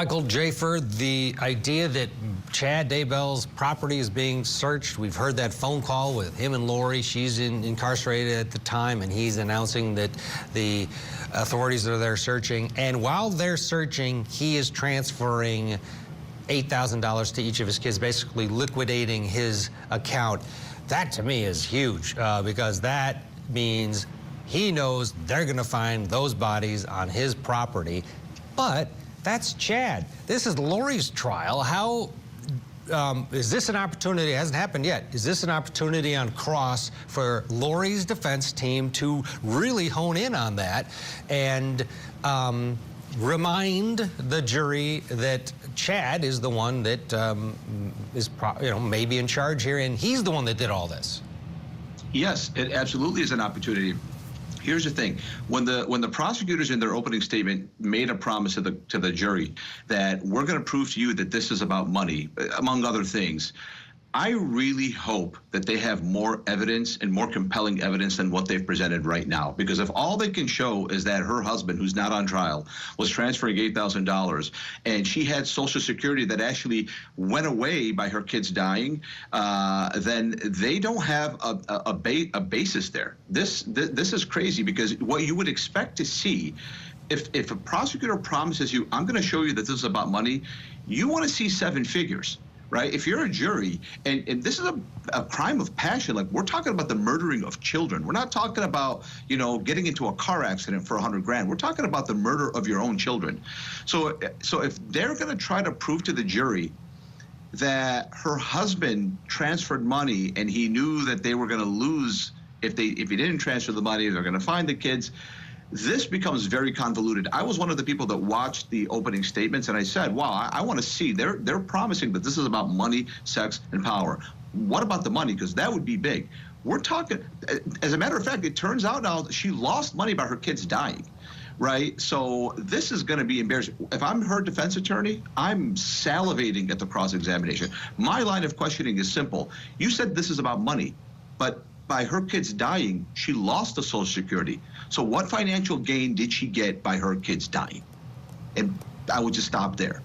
Michael Jaafar, the idea that Chad Daybell's property is being searched, we've heard that phone call with him and Lori. She's incarcerated at the time, and he's announcing that the authorities are there searching. And while they're searching, he is transferring $8,000 to each of his kids, basically liquidating his account. That, to me, is huge because that means he knows they're going to find those bodies on his property. But that's Chad. This is Lori's trial. How is this an opportunity? It hasn't happened yet. Is this an opportunity on cross for Lori's defense team to really hone in on that and remind the jury that Chad is the one that is maybe in charge here, and he's the one that did all this? Yes, it absolutely is an opportunity. Here's the thing: when the prosecutors in their opening statement made a promise to the jury that we're going to prove to you that this is about money, among other things, I really hope that they have more evidence and more compelling evidence than what they've presented right now. Because if all they can show is that her husband, who's not on trial, was transferring $8,000 and she had Social Security that actually went away by her kids dying, then they don't have a basis there. This is crazy, because what you would expect to see, if a prosecutor promises you, I'm going to show you that this is about money, you want to see seven figures. Right? If you're a jury, and this is a crime of passion, like we're talking about the murdering of children. We're not talking about, getting into a car accident for $100 grand. We're talking about the murder of your own children. So if they're going to try to prove to the jury that her husband transferred money and he knew that they were going to lose if he didn't transfer the money, they're going to find the kids, this becomes very convoluted. I was one of the people that watched the opening statements, and I said, wow, I want to see. They're promising that this is about money, sex, and power. What about the money? Because that would be big. We're talking, as a matter of fact, it turns out now that she lost money by her kids dying, right? So this is going to be embarrassing. If I'm her defense attorney, I'm salivating at the cross-examination. My line of questioning is simple. You said this is about money, but by her kids dying, she lost the Social Security. So what financial gain did she get by her kids dying? And I would just stop there.